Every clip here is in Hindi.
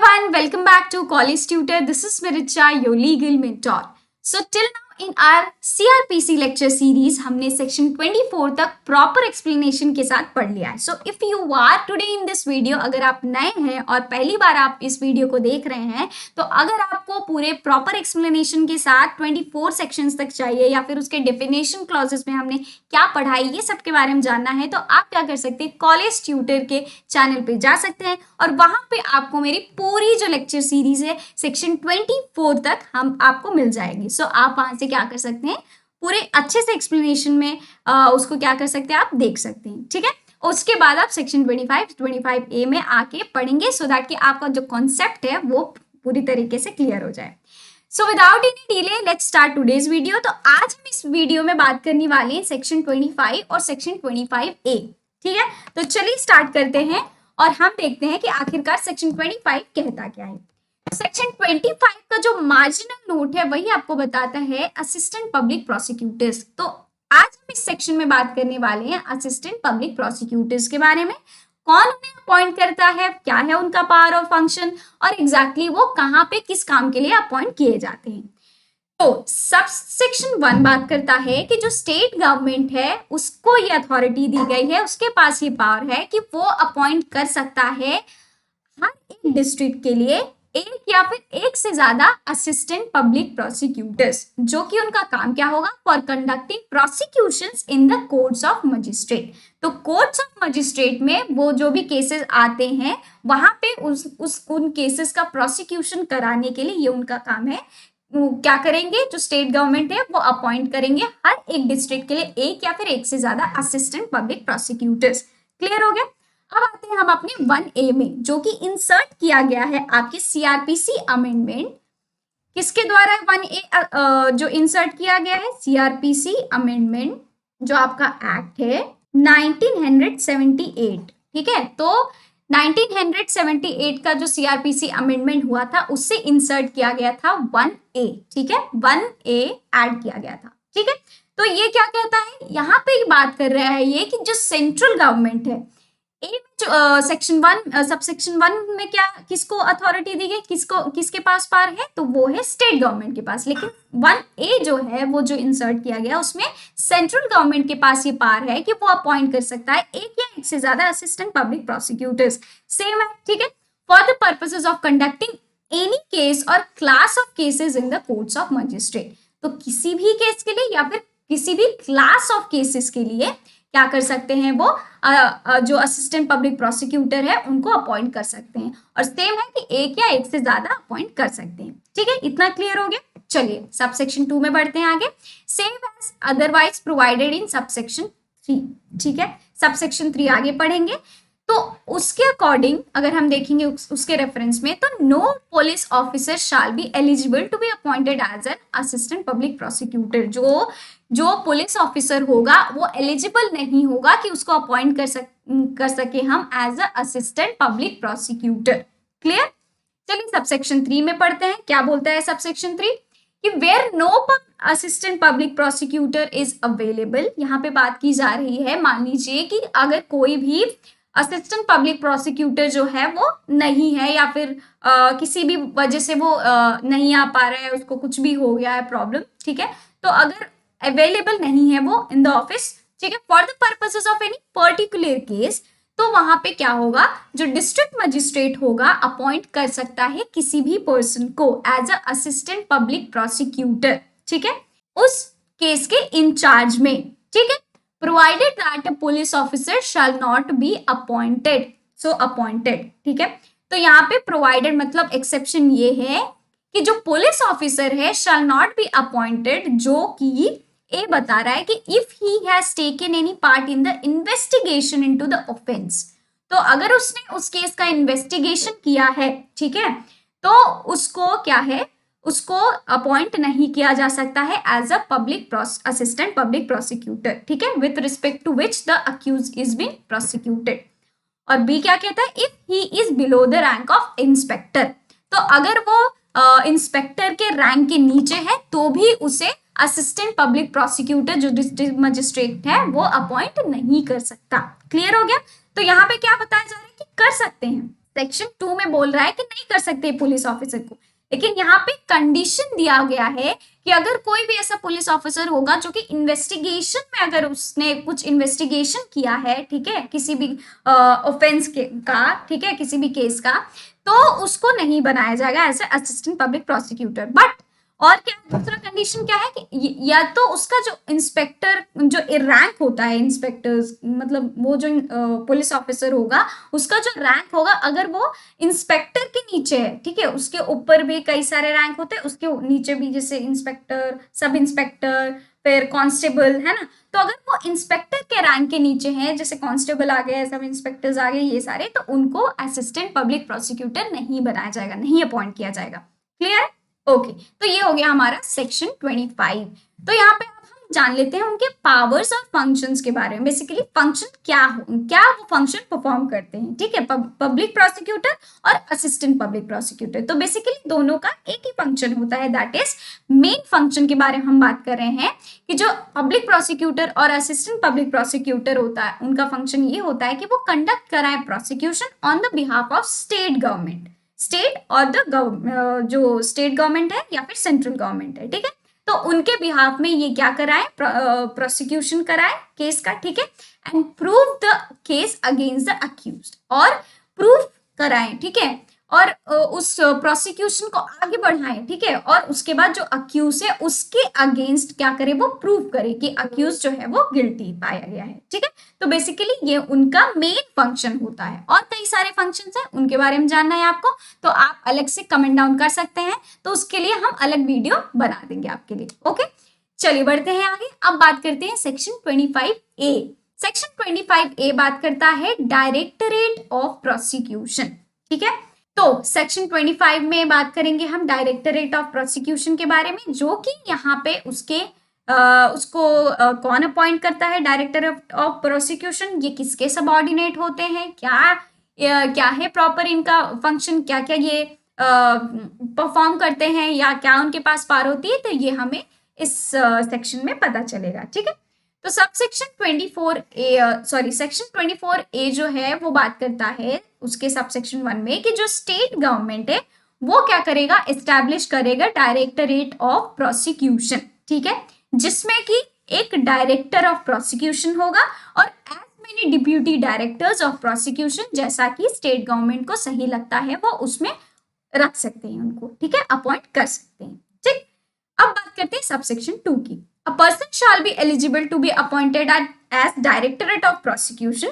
everyone, welcome back to College Tutor. This is Miricha, your legal mentor. So till now in our CRPC lecture series हमने section 24 तक proper explanation के साथ पढ़ लिया है. So if you are today in this video, अगर आप नए हैं और पहली बार आप इस वीडियो को देख रहे हैं, तो अगर आपको पूरे proper explanation के साथ 24 sections तक चाहिए या फिर उसके definition clauses में हमने क्या पढ़ाई ये सब के बारे में जानना है, तो आप क्या कर सकते हैं, कॉलेज ट्यूटर के चैनल पे जा सकते हैं और वहां पे आपको मेरी पूरी जो लेक्चर सीरीज है सेक्शन 24 तक हम आपको मिल जाएगी. सो आप वहां से क्या कर सकते हैं, पूरे अच्छे से एक्सप्लेनेशन में उसको क्या कर सकते हैं, आप देख सकते हैं. ठीक है, उसके बाद आप सेक्शन 25A में आके पढ़ेंगे सो दैट कि आपका जो कॉन्सेप्ट है वो पूरी तरीके से क्लियर हो जाए. So without any delay let's start today's video. तो आज हम इस वीडियो में बात करने वाले हैं सेक्शन 25 और सेक्शन 25A. ठीक है, तो चलिए स्टार्ट करते हैं और हम देखते हैं कि आखिरकार सेक्शन 25 कहता क्या है. सेक्शन 25 का जो मार्जिनल नोट है वही आपको बताता है असिस्टेंट पब्लिक प्रोसिक्यूटर्स. तो आज हम इस सेक्शन में बात करने वाले हैं असिस्टेंट पब्लिक प्रोसिक्यूटर्स के बारे में. कौन उन्हें अपॉइंट करता है, क्या है उनका पावर और फंक्शन, और एग्जैक्टली वो कहाँ पे किस काम के लिए अपॉइंट किए जाते हैं. तो सब सेक्शन 1 बात करता है कि जो स्टेट गवर्नमेंट है उसको ये अथॉरिटी दी गई है, उसके पास ये पावर है कि वो अपॉइंट कर सकता है हर एक डिस्ट्रिक्ट के लिए एक या फिर एक से ज्यादा असिस्टेंट पब्लिक प्रोसिक्यूटर्स, जो कि उनका काम क्या होगा, for conducting prosecutions in the courts of magistrate. तो कोर्ट्स ऑफ मजिस्ट्रेट में वो जो भी केसेस आते हैं वहां पे उन केसेस का प्रोसिक्यूशन कराने के लिए ये उनका काम है. क्या करेंगे, जो स्टेट गवर्नमेंट है वो अपॉइंट करेंगे हर एक डिस्ट्रिक्ट के लिए एक या फिर एक से ज्यादा असिस्टेंट पब्लिक प्रोसिक्यूटर्स. क्लियर हो गया. अब आते हैं हम अपने 1A में, जो कि इंसर्ट किया गया है आपके सीआरपीसी अमेंडमेंट. किसके द्वारा 1A जो इंसर्ट किया गया है, सीआरपीसी अमेंडमेंट जो आपका एक्ट है 1978. ठीक है, तो 1978 का जो सीआरपीसी अमेंडमेंट हुआ था उससे इंसर्ट किया गया था 1A. ठीक है, 1A ऐड किया गया था. ठीक है, तो ये क्या कहता है, यहाँ पे बात कर रहा है ये कि जो सेंट्रल गवर्नमेंट है, सेक्शन 1 सबसेक्शन 1 में क्या किसको अथॉरिटी दी गई, किसके पास पावर है, तो वो है स्टेट गवर्नमेंट के पास. लेकिन 1A जो है वो जो इंसर्ट किया गया उसमें सेंट्रल गवर्नमेंट के पास ये पावर है कि वो अपॉइंट कर सकता है एक या एक से ज्यादा असिस्टेंट पब्लिक प्रोसिक्यूटर्स. सेम है. ठीक है, for the purposes of conducting any case और class of cases in the courts of magistrate. तो किसी भी केस के लिए या फिर किसी भी क्लास ऑफ केसेस के लिए क्या कर सकते हैं, वो जो असिस्टेंट पब्लिक प्रोसिक्यूटर है उनको अपॉइंट कर सकते हैं. और सेम है कि एक या एक से ज्यादा अपॉइंट कर सकते हैं. ठीक है, इतना क्लियर हो गया. चलिए सबसेक्शन 2 में बढ़ते हैं आगे. Same as otherwise provided in subsection 3. ठीक है, सबसेक्शन 3 आगे पढ़ेंगे. तो उसके अकॉर्डिंग अगर हम देखेंगे उसके रेफरेंस में, तो no police officer shall be eligible to be appointed as an assistant public prosecutor. जो पुलिस ऑफिसर होगा वो एलिजिबल नहीं होगा कि उसको अपॉइंट कर सके हम as a assistant public prosecutor. Clear. चलिए सबसेक्शन 3 में पढ़ते हैं. क्या बोलता है सबसेक्शन 3 कि where no assistant public prosecutor is available. यहाँ पे बात की जा रही है, मान लीजिए कि अगर कोई भी असिस्टेंट पब्लिक प्रोसिक्यूटर जो है वो नहीं है या फिर किसी भी वजह से वो नहीं आ पा रहा है, उसको कुछ भी हो गया है प्रॉब्लम. ठीक है, तो अगर अवेलेबल नहीं है वो इन द ऑफिस, ठीक है, for the purposes of any particular case, तो वहां पे क्या होगा, जो डिस्ट्रिक्ट मजिस्ट्रेट होगा अपॉइंट कर सकता है किसी भी पर्सन को as a assistant public prosecutor. ठीक है, उस केस के इंचार्ज में. ठीक है, provided that a police officer shall not be appointed. So appointed. ठीक है, तो यहाँ पे provided मतलब एक्सेप्शन ये है कि जो पुलिस ऑफिसर है shall not be appointed, जो कि ए बता रहा है कि if he has taken any part in the investigation into the offense. तो अगर उसने उस केस का इन्वेस्टिगेशन किया है, ठीक है, तो उसको क्या है, उसको अपॉइंट नहीं किया जा सकता है as a public assistant public prosecutor. ठीक है, with respect to which the accused is been prosecuted. और बी क्या कहता है, if he is below the rank of inspector. तो अगर वो इंस्पेक्टर के रैंक के नीचे है तो भी उसे असिस्टेंट पब्लिक प्रोसिक्यूटर जो डिस्ट्रिक्ट मजिस्ट्रेट है वो अपॉइंट नहीं कर सकता. क्लियर हो गया. तो यहाँ पे क्या बताया जा रहा है कि कर सकते हैं. सेक्शन 2 में बोल रहा है कि नहीं कर सकते पुलिस ऑफिसर को, लेकिन यहाँ पे कंडीशन दिया गया है कि अगर कोई भी ऐसा पुलिस ऑफिसर होगा जो कि इन्वेस्टिगेशन में, अगर उसने कुछ इन्वेस्टिगेशन किया है, ठीक है, किसी भी ऑफेंस का, ठीक है, किसी भी केस का, तो उसको नहीं बनाया जाएगा as a assistant public prosecutor. But और क्या दूसरा कंडीशन क्या है कि या तो उसका जो इंस्पेक्टर जो रैंक होता है, इंस्पेक्टर्स मतलब वो जो पुलिस ऑफिसर होगा उसका जो रैंक होगा, अगर वो इंस्पेक्टर के नीचे है, ठीक है, उसके ऊपर भी कई सारे रैंक होते हैं, उसके नीचे भी जैसे इंस्पेक्टर, सब इंस्पेक्टर, फिर कांस्टेबल, है ना, तो अगर वो इंस्पेक्टर के रैंक के नीचे हैं, जैसे कांस्टेबल आ गए, सब इंस्पेक्टर्स आ गए, ये सारे, तो उनको असिस्टेंट पब्लिक प्रोसिक्यूटर नहीं बनाया जाएगा, नहीं अपॉइंट किया जाएगा। क्लियर? ओके, तो ये हो गया हमारा सेक्शन 25। तो यहाँ पे हम जान लेते हैं उनके पावर्स और फंक्शंस के बारे में। बेसिकली फंक्शन क्या वो फंक्शन परफॉर्म करते हैं, ठीक है, पब्लिक प्रोसिक्यूटर और असिस्टेंट पब्लिक प्रोसिक्यूटर। तो बेसिकली दोनों का एक ही फंक्शन होता है, दैट इज मेन फंक्शन के बारे में हम बात कर रहे हैं कि जो पब्लिक प्रोसिक्यूटर और असिस्टेंट पब्लिक प्रोसिक्यूटर होता है, उनका फंक्शन ये होता है कि वो कंडक्ट कराए prosecution on the behalf of state government, state और द जो स्टेट गवर्नमेंट है या फिर सेंट्रल गवर्नमेंट है, ठीक है, तो उनके बिहाफ में ये क्या कराए, प्रोसिक्यूशन कराए केस का, ठीक है, and prove the case against the accused, और प्रूफ कराए, ठीक है, और उस प्रोसिक्यूशन को आगे बढ़ाएं, ठीक है, और उसके बाद जो अक्यूज है उसके अगेंस्ट क्या करे, वो प्रूव करे कि अक्यूज जो है वो गिल्टी पाया गया है, ठीक है। तो बेसिकली ये उनका मेन फंक्शन होता है, और कई सारे फंक्शंस हैं, उनके बारे में जानना है आपको तो आप अलग से कमेंट डाउन कर सकते हैं, तो उसके लिए हम अलग वीडियो बना देंगे आपके लिए। ओके, चलिए बढ़ते हैं आगे। अब बात करते हैं सेक्शन 25A। सेक्शन 25A बात करता है डायरेक्टरेट ऑफ प्रोसिक्यूशन, ठीक है। तो सेक्शन 25 में बात करेंगे हम डायरेक्टरेट ऑफ प्रोसिक्यूशन के बारे में, जो कि यहाँ पे उसको कौन अपॉइंट करता है, डायरेक्टर ऑफ प्रोसिक्यूशन, ये किसके सबऑर्डिनेट होते हैं, क्या है प्रॉपर इनका फंक्शन, क्या क्या ये परफॉर्म करते हैं या क्या उनके पास पावर होती है, तो ये हमें इस सेक्शन में पता चलेगा, ठीक है। तो सेक्शन 24A जो है वो बात करता है उसके सबसेक्शन 1 में कि जो स्टेट गवर्नमेंट है वो क्या करेगा, एस्टैब्लिश करेगा डायरेक्टरेट ऑफ प्रोसिक्यूशन, ठीक है, जिसमें कि एक डायरेक्टर ऑफ प्रोसिक्यूशन होगा और as many deputy directors of prosecution, जैसा कि स्टेट गवर्नमेंट को सही लगता है वो उसमें रख सकते हैं उनको, ठीक है, अपॉइंट कर सकते हैं, ठीक। अब बात करते हैं सबसेक्शन 2 की। A person shall be eligible to be appointed as Directorate of Prosecution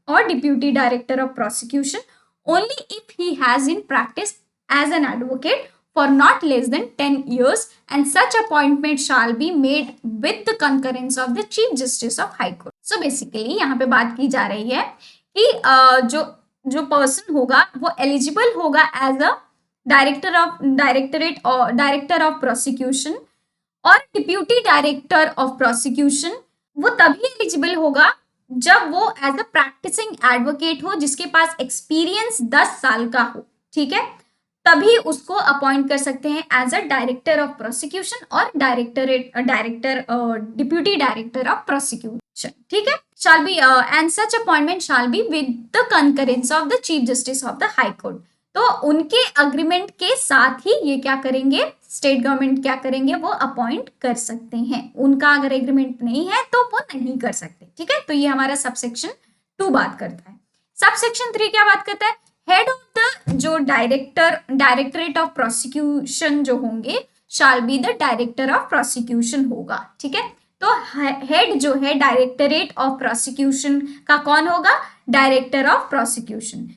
or Deputy Director of Prosecution only if he has in practice as an advocate for not less than 10 years, and such appointment shall be made with the concurrence of the Chief Justice of High Court. So basically यहाँ पे बात की जा रही है कि जो पर्सन होगा वो एलिजिबल होगा as a director of prosecution और डिप्यूटी डायरेक्टर ऑफ प्रोसिक्यूशन, वो तभी एलिजिबल होगा जब वो एज अ प्रैक्टिसिंग एडवोकेट हो, जिसके पास एक्सपीरियंस 10 साल का हो, ठीक है, तभी उसको अपॉइंट कर सकते हैं as a director of prosecution और डिप्यूटी डायरेक्टर ऑफ प्रोसिक्यूशन, ठीक है, shall be and such appointment shall be with the concurrence of the Chief Justice of the High Court. तो उनके अग्रीमेंट के साथ ही ये क्या करेंगे, स्टेट गवर्नमेंट क्या करेंगे, वो अपॉइंट कर सकते हैं, उनका अगर एग्रीमेंट नहीं है तो वो नहीं कर सकते, ठीक है। तो ये हमारा सबसेक्शन 2 बात करता है। सबसेक्शन 3 क्या बात करता है, हेड ऑफ द जो डायरेक्टरेट ऑफ प्रोसिक्यूशन जो होंगे shall be the director of prosecution होगा, ठीक है। तो हेड जो है डायरेक्टरेट ऑफ प्रोसिक्यूशन का कौन होगा, डायरेक्टर ऑफ प्रोसिक्यूशन,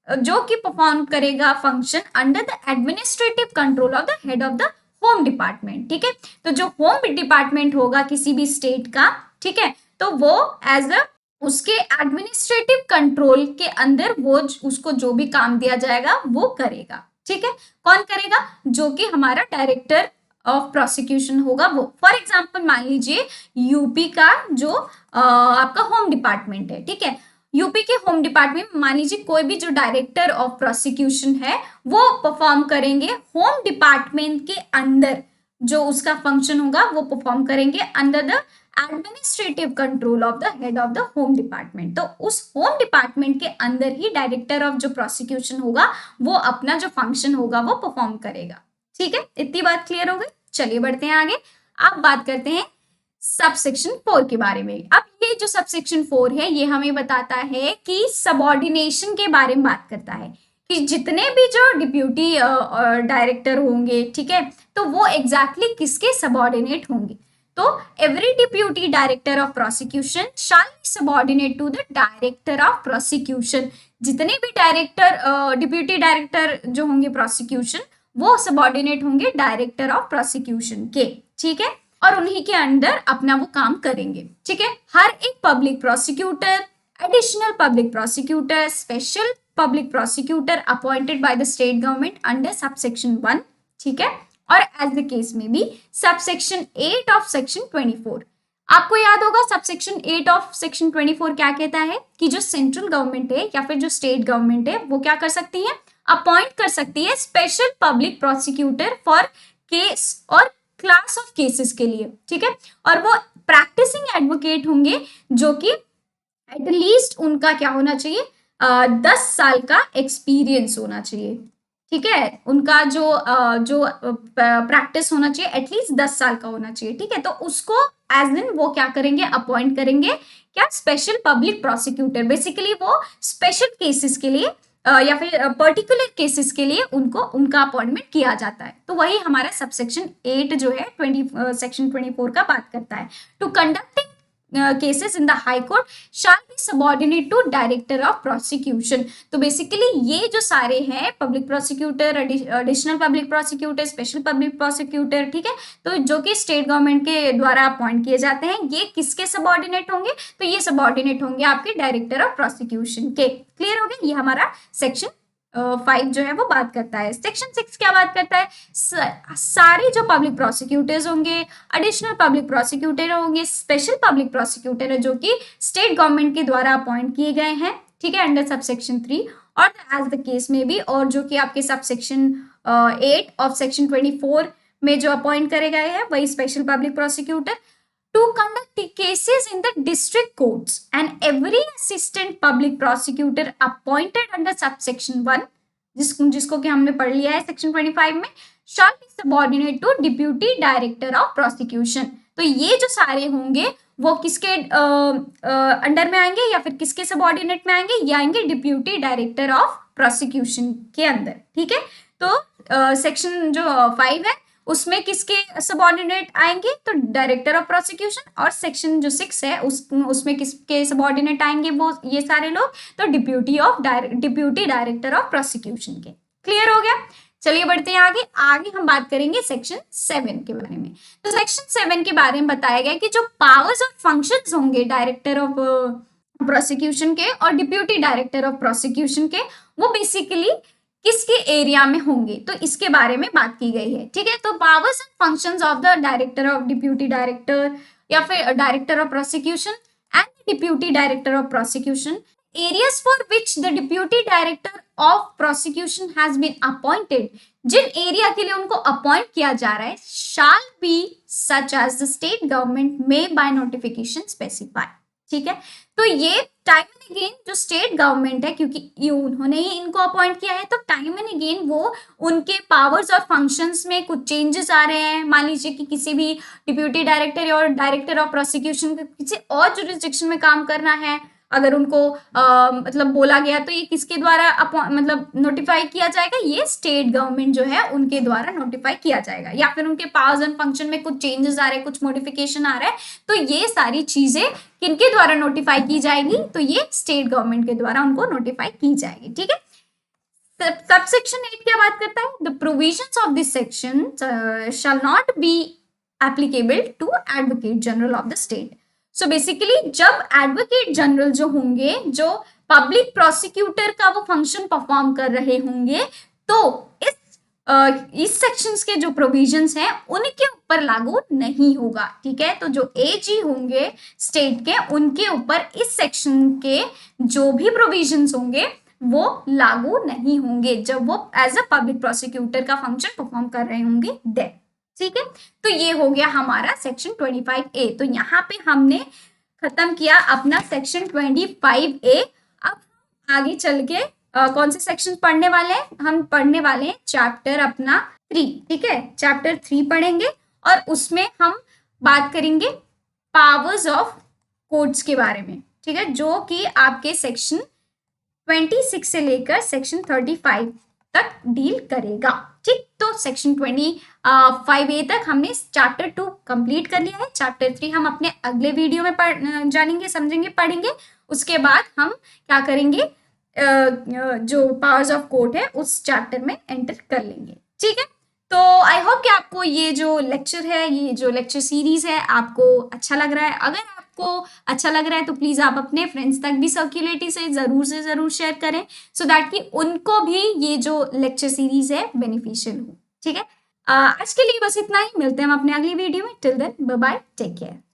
जो कि परफॉर्म करेगा function under the administrative control of the head of the home department, ठीक है। तो जो होम डिपार्टमेंट होगा किसी भी स्टेट का, ठीक है, तो वो एज अ उसके एडमिनिस्ट्रेटिव कंट्रोल के अंदर वो उसको जो भी काम दिया जाएगा वो करेगा, ठीक है। कौन करेगा, जो कि हमारा डायरेक्टर ऑफ प्रोसिक्यूशन होगा वो। फॉर एग्जाम्पल मान लीजिए यूपी का जो आपका होम डिपार्टमेंट है, ठीक है, यूपी के होम डिपार्टमेंट मान लीजिए कोई भी जो डायरेक्टर ऑफ प्रोसिक्यूशन है वो परफॉर्म करेंगे होम डिपार्टमेंट के अंदर, जो उसका फंक्शन होगा वो परफॉर्म करेंगे under the administrative control of the head of the home department. तो उस होम डिपार्टमेंट के अंदर ही डायरेक्टर ऑफ जो प्रोसिक्यूशन होगा वो अपना जो फंक्शन होगा वो परफॉर्म करेगा। ठीक है, इतनी बात क्लियर हो गई। चलिए बढ़ते हैं आगे। अब बात करते हैं सबसेक्शन 4 के बारे में। अब ये जो सबसेक्शन 4 है ये हमें बताता है कि सबऑर्डिनेशन के बारे में बात करता है कि जितने भी जो डिप्यूटी डायरेक्टर होंगे, ठीक है, तो वो एग्जैक्टली किसके सबऑर्डिनेट होंगे। तो every deputy director of prosecution shall be subordinate to the director of prosecution. जितने भी डायरेक्टर डिप्यूटी डायरेक्टर जो होंगे प्रोसिक्यूशन वो सबऑर्डिनेट होंगे डायरेक्टर ऑफ प्रोसिक्यूशन के। ठीक है, और उन्हीं के अंडर अपना वो काम करेंगे। ठीक है, हर एक public prosecutor, additional public prosecutor, special public prosecutor appointed by the state government under subsection 1, ठीक है, और एज द केस में भी सबसेक्शन 8 ऑफ सेक्शन 24। आपको याद होगा सबसेक्शन 8 ऑफ सेक्शन 24 क्या कहता है कि जो सेंट्रल गवर्नमेंट है या फिर जो स्टेट गवर्नमेंट है वो क्या कर सकती है, अपॉइंट कर सकती है special public prosecutor for case और क्लास ऑफ केसेस के लिए। ठीक है, और वो प्रैक्टिसिंग एडवोकेट होंगे जो कि एटलीस्ट उनका क्या होना चाहिए, 10 साल का एक्सपीरियंस होना चाहिए। ठीक है, उनका जो प्रैक्टिस होना चाहिए एटलीस्ट 10 साल का होना चाहिए। ठीक है, तो उसको एज दिन वो क्या करेंगे, अपॉइंट करेंगे क्या, स्पेशल पब्लिक प्रोसिक्यूटर। बेसिकली वो स्पेशल केसेस के लिए या फिर पर्टिकुलर केसेस के लिए उनका अपॉइंटमेंट किया जाता है। तो वही हमारा सबसेक्शन 8 जो है सेक्शन 24 का बात करता है। To conducting cases in the high court shall be subordinate to director of prosecution. तो बेसिकली ये जो सारे हैं public prosecutor, additional public prosecutor, special public prosecutor, ठीक है, तो जो कि स्टेट गवर्नमेंट के द्वारा अपॉइंट किए जाते हैं, ये किसके सबऑर्डिनेट होंगे, तो ये सबऑर्डिनेट होंगे आपके डायरेक्टर ऑफ प्रोसिक्यूशन के। क्लियर हो गया, ये हमारा सेक्शन 5 जो है वो बात करता है। सेक्शन 6 क्या बात करता है, सारे जो पब्लिक प्रोसिक्यूटर्स होंगे, एडिशनल पब्लिक प्रोसिक्यूटर होंगे, स्पेशल पब्लिक प्रोसिक्यूटर है जो कि स्टेट गवर्नमेंट के द्वारा अपॉइंट किए गए हैं, ठीक है, अंडर सबसेक्शन 3 और एज द केस में भी, और जो कि आपके सबसेक्शन 8 ऑफ सेक्शन 24 में जो अपॉइंट करे गए हैं वही special public prosecutor. To conduct cases in the district courts and every assistant public prosecutor appointed under subsection 1 जिसको कि हमने पढ़ लिया है सेक्शन 25 में, shall be subordinate to deputy director of prosecution। तो ये जो सारे होंगे वो किसके अंडर में आएंगे या फिर किसके सबऑर्डिनेट में आएंगे, ये आएंगे डिप्यूटी डायरेक्टर ऑफ प्रोसिक्यूशन के अंदर। ठीक है, तो सेक्शन जो 5 है उसमें किसके सबऑर्डिनेट आएंगे, तो डायरेक्टर ऑफ प्रोसिक्यूशन, और सेक्शन जो 6 है उसमें किसके सबऑर्डिनेट आएंगे, वो ये सारे लोग, तो डिप्यूटी डायरेक्टर ऑफ प्रोसिक्यूशन के। क्लियर हो गया, चलिए बढ़ते हैं आगे। आगे हम बात करेंगे सेक्शन 7 के बारे में। तो सेक्शन 7 के बारे में बताया गया कि जो पावर्स और फंक्शंस होंगे डायरेक्टर ऑफ प्रोसिक्यूशन के और डिप्यूटी डायरेक्टर ऑफ प्रोसिक्यूशन के, वो बेसिकली किसके एरिया में होंगे, तो इसके बारे में बात की गई है। ठीक है, तो powers and functions of the director of deputy director या फिर director of prosecution and deputy director of prosecution, areas for which the deputy director of prosecution has been appointed, जिन एरिया के लिए उनको अपॉइंट किया जा रहा है, shall be such as the state government may by notification specify. ठीक है, तो ये टाइम एंड अगेन जो स्टेट गवर्नमेंट है, क्योंकि ये उन्होंने ही इनको अपॉइंट किया है, तो टाइम एंड अगेन वो उनके पावर्स और फंक्शंस में कुछ चेंजेस आ रहे हैं। मान लीजिए कि किसी भी डिप्यूटी डायरेक्टर और डायरेक्टर ऑफ प्रोसिक्यूशन को किसी और जुरिस्डिक्शन में काम करना है, अगर उनको मतलब बोला गया, तो ये किसके द्वारा मतलब नोटिफाई किया जाएगा, ये स्टेट गवर्नमेंट जो है उनके द्वारा नोटिफाई किया जाएगा। या फिर उनके पावर्स एंड फंक्शन में कुछ चेंजेस आ रहे हैं, कुछ मॉडिफिकेशन आ रहा है, तो ये सारी चीजें किनके द्वारा नोटिफाई की जाएगी, तो ये स्टेट गवर्नमेंट के द्वारा उनको नोटिफाई की जाएगी। ठीक है, सबसेक्शन 8 क्या बात करता है, the provisions of this section shall not be applicable to advocate general of the state. So basically जब एडवोकेट जनरल जो होंगे, जो पब्लिक प्रोसिक्यूटर का वो फंक्शन परफॉर्म कर रहे होंगे, तो इस सेक्शंस के जो प्रोविजंस हैं उनके ऊपर लागू नहीं होगा। ठीक है, तो जो एजी होंगे स्टेट के, उनके ऊपर इस सेक्शन के जो भी प्रोविजंस होंगे वो लागू नहीं होंगे जब वो एज अ पब्लिक प्रोसिक्यूटर का फंक्शन परफॉर्म कर रहे होंगे। ठीक है, तो ये हो गया हमारा सेक्शन 25A। तो यहाँ पे हमने खत्म किया अपना सेक्शन 25A। अब आगे चल के कौन से सेक्शन पढ़ने वाले हैं? हम पढ़ने वाले हैं चैप्टर अपना 3, ठीक है, चैप्टर 3 पढ़ेंगे और उसमें हम बात करेंगे पावर्स ऑफ कोर्ट्स के बारे में, ठीक है, जो कि आपके सेक्शन 26 से लेकर सेक्शन 35 तक डील करेगा। ठीक, तो सेक्शन 25A तक हमने चैप्टर 2 कंप्लीट कर लिया है। चैप्टर 3 हम अपने अगले वीडियो में जानेंगे, समझेंगे, पढ़ेंगे। उसके बाद हम क्या करेंगे, जो पावर्स ऑफ कोर्ट है उस चैप्टर में एंटर कर लेंगे। ठीक है, तो आई होप कि आपको ये जो लेक्चर है, ये जो लेक्चर सीरीज है, आपको अच्छा लग रहा है। अगर आपको अच्छा लग रहा है तो प्लीज आप अपने फ्रेंड्स तक भी सर्कुलेटली से जरूर शेयर करें, सो दैट कि उनको भी ये जो लेक्चर सीरीज है बेनिफिशियल हो। ठीक है, आज के लिए बस इतना ही। मिलते हैं हम अपने अगली वीडियो में। Till then bye bye, take care.